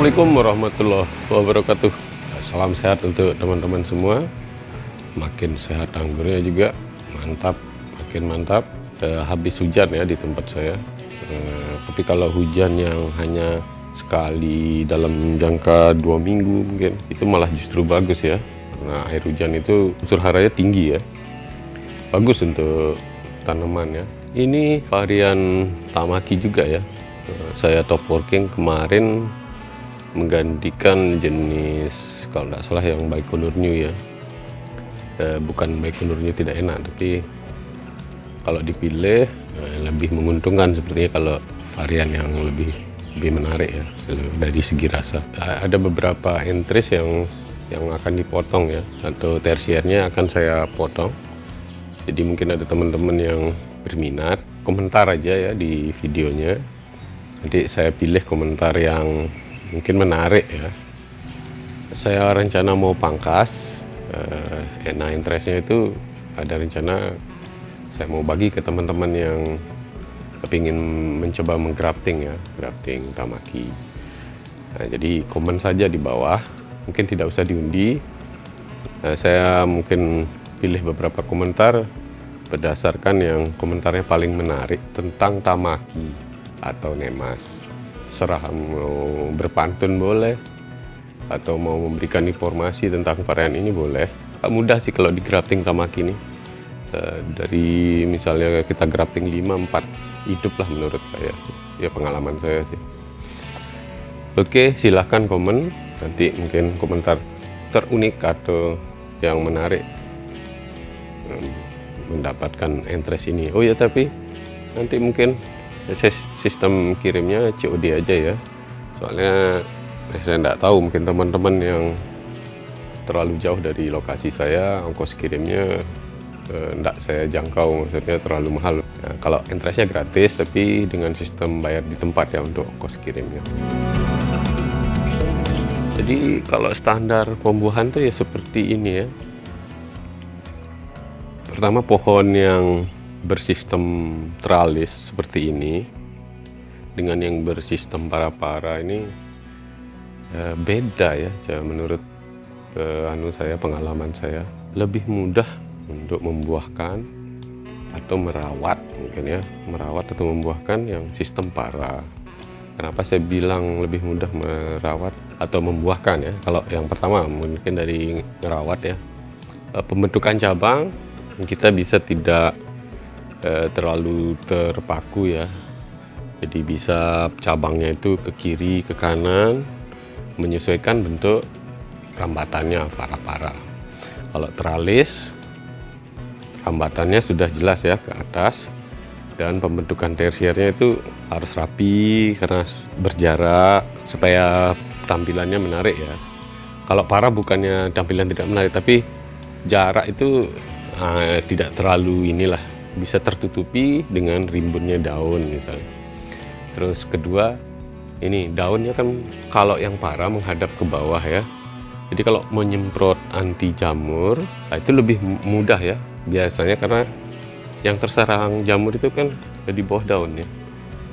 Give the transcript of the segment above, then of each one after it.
Assalamualaikum warahmatullahi wabarakatuh. Salam sehat untuk teman-teman semua. Makin sehat anggurnya juga, mantap, makin mantap. Habis hujan ya di tempat saya. Tapi kalau hujan yang hanya sekali dalam jangka 2 minggu mungkin, itu malah justru bagus ya. Karena air hujan itu unsur haranya tinggi ya. Bagus untuk tanaman ya. Ini varian Tamaki juga ya. Saya top working kemarin menggantikan jenis, kalau tidak salah yang Baikonur New ya. Bukan Baikonur New tidak enak, tapi kalau dipilih lebih menguntungkan sepertinya kalau varian yang lebih menarik ya dari segi rasa. Ada beberapa entries yang akan dipotong ya, atau tersiernya akan saya potong. Jadi mungkin ada teman-teman yang berminat, komentar aja ya di videonya. Nanti saya pilih komentar yang mungkin menarik ya. Saya rencana mau pangkas. Nah, interestnya itu ada rencana saya mau bagi ke teman-teman yang kepingin mencoba menggrafting ya, grafting Tamaki. Nah, jadi komen saja di bawah, mungkin tidak usah diundi. Saya mungkin pilih beberapa komentar berdasarkan yang komentarnya paling menarik tentang Tamaki atau Nemas. Serah mau berpantun boleh, atau mau memberikan informasi tentang varian ini boleh. Mudah sih kalau di grafting Tamaki ini. Dari misalnya kita grafting 5-4 hidup lah menurut saya. Ya pengalaman saya sih. Oke, silahkan komen. Nanti mungkin komentar terunik atau yang menarik mendapatkan interest ini. Oh ya, tapi nanti mungkin sistem kirimnya COD aja ya. Soalnya saya tidak tahu, mungkin teman-teman yang terlalu jauh dari lokasi saya, ongkos kirimnya tidak saya jangkau, maksudnya terlalu mahal. Nah, kalau interestnya gratis, tapi dengan sistem bayar di tempat ya untuk ongkos kirimnya. Jadi kalau standar pembuahan tuh ya seperti ini ya. Pertama, pohon yang bersistem teralis seperti ini dengan yang bersistem para-para ini beda ya. Menurut pengalaman saya lebih mudah untuk membuahkan atau merawat, mungkin ya, merawat atau membuahkan yang sistem para. Kenapa saya bilang lebih mudah merawat atau membuahkan ya? Kalau yang pertama mungkin dari merawat ya, pembentukan cabang kita bisa tidak terlalu terpaku ya. Jadi bisa cabangnya itu ke kiri, ke kanan, menyesuaikan bentuk rambatannya para-para. Kalau teralis, rambatannya sudah jelas ya ke atas, dan pembentukan tersiernya itu harus rapi karena berjarak supaya tampilannya menarik ya. Kalau para bukannya tampilan tidak menarik, tapi jarak itu tidak terlalu inilah, bisa tertutupi dengan rimbunnya daun misalnya. Terus kedua, ini daunnya kan kalau yang para menghadap ke bawah ya. Jadi kalau menyemprot anti jamur, itu lebih mudah ya biasanya, karena yang terserang jamur itu kan di bawah daun ya.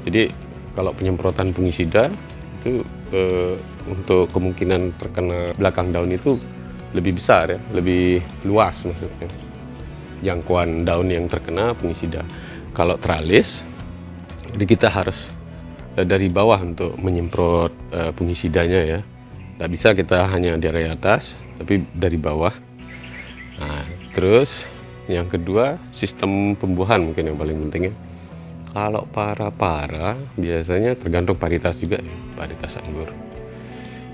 Jadi kalau penyemprotan fungisida itu untuk kemungkinan terkena belakang daun itu lebih besar ya, lebih luas maksudnya jangkauan daun yang terkena fungisida. Kalau teralis, jadi kita harus dari bawah untuk menyemprot fungisidanya ya. Tidak bisa kita hanya dari atas, tapi dari bawah. Nah, terus yang kedua, sistem pembuahan mungkin yang paling penting ya. Kalau para-para biasanya tergantung varietas juga ya, varietas anggur.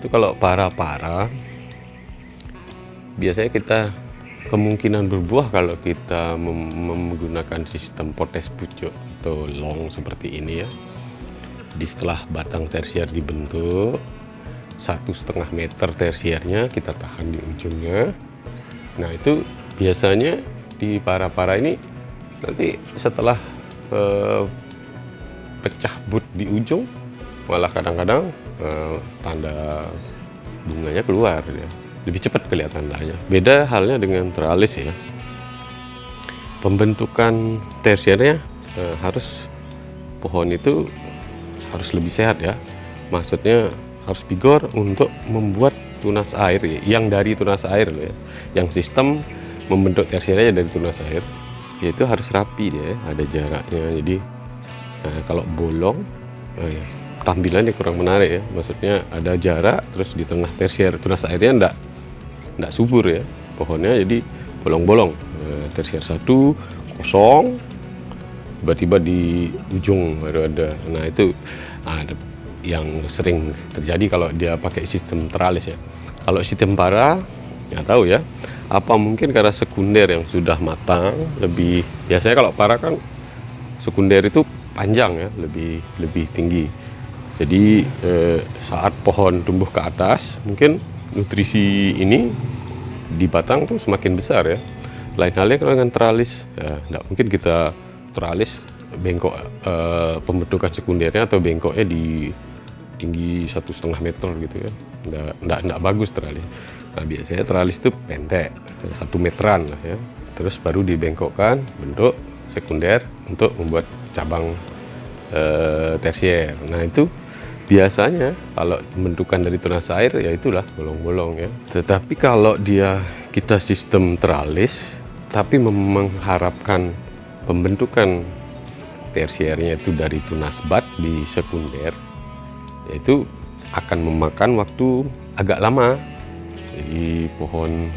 Itu kalau para-para biasanya kita kemungkinan berbuah kalau kita menggunakan sistem potes pucuk atau long seperti ini ya. Di setelah batang tersier dibentuk, 1,5 meter tersiernya kita tahan di ujungnya. Nah, itu biasanya di para-para ini nanti setelah pecah but di ujung, malah kadang-kadang tanda bunganya keluar ya. Lebih cepat kelihatan tandanya. Beda halnya dengan teralis ya. Pembentukan tersiernya harus pohon itu harus lebih sehat ya. Maksudnya harus vigor untuk membuat tunas air ya, yang dari tunas air loh ya, yang sistem membentuk tersiernya dari tunas air, yaitu harus rapi dia, ada jaraknya. Jadi kalau bolong tampilannya kurang menarik ya, maksudnya ada jarak, terus di tengah tersier tunas airnya enggak subur ya pohonnya, jadi bolong-bolong. Tersier 1 kosong, tiba-tiba di ujung baru ada. Nah itu ada yang sering terjadi kalau dia pakai sistem teralis ya. Kalau sistem para nggak tahu ya, apa mungkin karena sekunder yang sudah matang lebih, biasanya kalau para kan sekunder itu panjang ya, lebih tinggi. Jadi saat pohon tumbuh ke atas, mungkin nutrisi ini di batang tuh semakin besar ya. Lain halnya kalau dengan teralis ya, nggak mungkin kita teralis bengkok, pembentukan sekundernya atau bengkoknya di tinggi 1,5 meter gitu ya, nggak bagus teralis. Nah biasanya teralis itu pendek 1 meteran lah ya, terus baru dibengkokkan bentuk sekunder untuk membuat cabang tersier. Nah itu biasanya kalau pembentukan dari tunas air ya itulah bolong-bolong ya. Tetapi kalau kita sistem teralis tapi mengharapkan pembentukan tersiernya itu dari tunas bat di sekunder, yaitu akan memakan waktu agak lama. Jadi pohon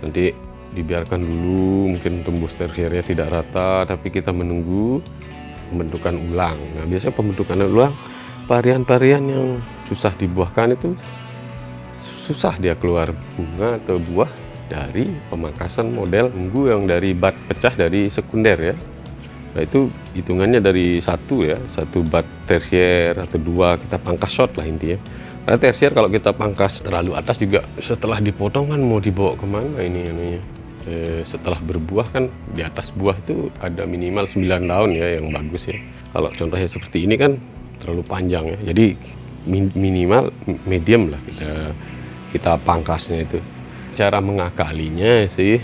nanti dibiarkan dulu, mungkin tembus tersiernya tidak rata, tapi kita menunggu pembentukan ulang. Nah biasanya pembentukan ulang, varian-varian yang susah dibuahkan itu susah dia keluar bunga atau buah dari pemangkasan model ungu yang dari bat pecah dari sekunder ya. Nah itu hitungannya dari satu bat tersier atau 2 kita pangkas short lah intinya. Karena tersier kalau kita pangkas terlalu atas juga setelah dipotong kan mau dibawa kemana ini. Setelah berbuah kan di atas buah itu ada minimal 9 daun ya yang bagus ya. Kalau contohnya seperti ini kan terlalu panjang ya. Jadi minimal medium lah kita pangkasnya itu. Cara mengakalinya sih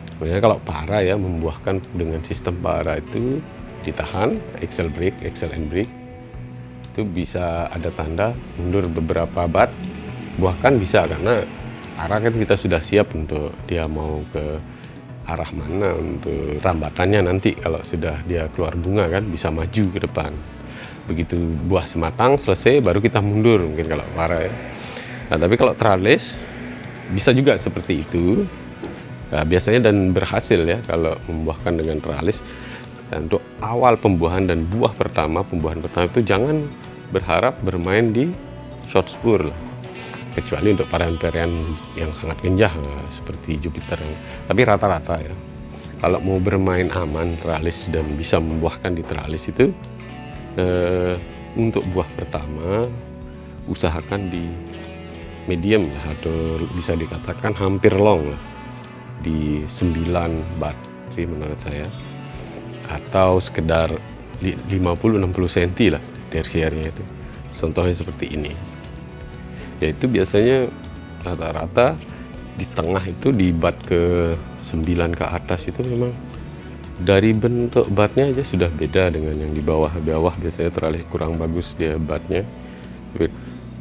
sebenarnya kalau para ya, membuahkan dengan sistem para itu ditahan, axle and brake itu bisa ada tanda mundur beberapa bat, buahkan bisa karena para kan kita sudah siap untuk dia mau ke arah mana untuk rambatannya nanti. Kalau sudah dia keluar bunga kan bisa maju ke depan, begitu buah sematang selesai baru kita mundur mungkin kalau para ya. Nah tapi kalau teralis bisa juga seperti itu. Nah, biasanya dan berhasil ya kalau membuahkan dengan teralis. Dan untuk awal pembuahan dan pembuahan pertama itu jangan berharap bermain di short spur lah. Kecuali untuk varian-varian yang sangat genjah seperti Jupiter. Tapi rata-rata ya, kalau mau bermain aman teralis dan bisa membuahkan di teralis itu, untuk buah pertama usahakan di medium ya, atau bisa dikatakan hampir long lah, di 9 bat sih menurut saya, atau sekedar 50-60 cm lah tersiernya itu. Contohnya seperti ini, yaitu biasanya rata-rata di tengah itu di bat ke 9 ke atas itu memang dari bentuk batnya aja sudah beda dengan yang di bawah biasanya teralis kurang bagus dia batnya.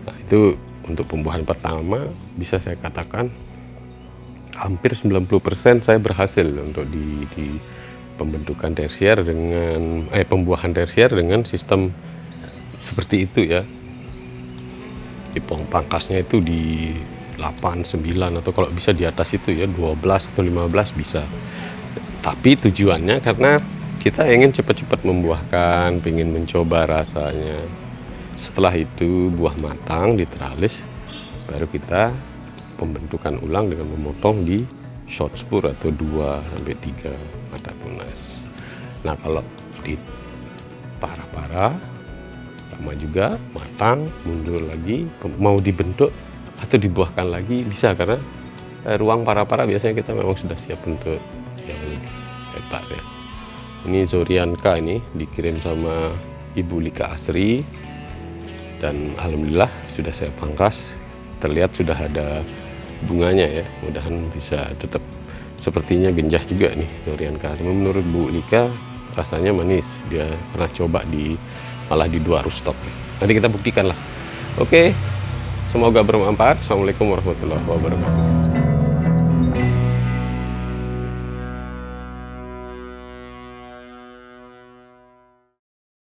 Nah itu untuk pembuahan pertama bisa saya katakan hampir 90% saya berhasil untuk di pembentukan tersier dengan pembuahan tersier dengan sistem seperti itu ya. Di pangkasnya itu di 8, 9 atau kalau bisa di atas itu ya 12 atau 15 bisa. Tapi tujuannya karena kita ingin cepat-cepat membuahkan, ingin mencoba rasanya. Setelah itu buah matang diteralis, baru kita pembentukan ulang dengan memotong di short spur atau 2-3 mata tunas. Nah kalau di para sama juga matang, mundur lagi, mau dibentuk atau dibuahkan lagi bisa, karena ruang para biasanya kita memang sudah siap untuk yang lebih hebat ya. Ini Zorianka, ini dikirim sama Ibu Lika Asri dan alhamdulillah sudah saya pangkas, terlihat sudah ada bunganya ya, mudahan bisa tetap sepertinya genjah juga nih Zorianka. Menurut Bu Lika rasanya manis, dia pernah coba malah di 2 rooftop. Nanti kita buktikan lah. Oke, Semoga bermanfaat. Assalamualaikum warahmatullahi wabarakatuh.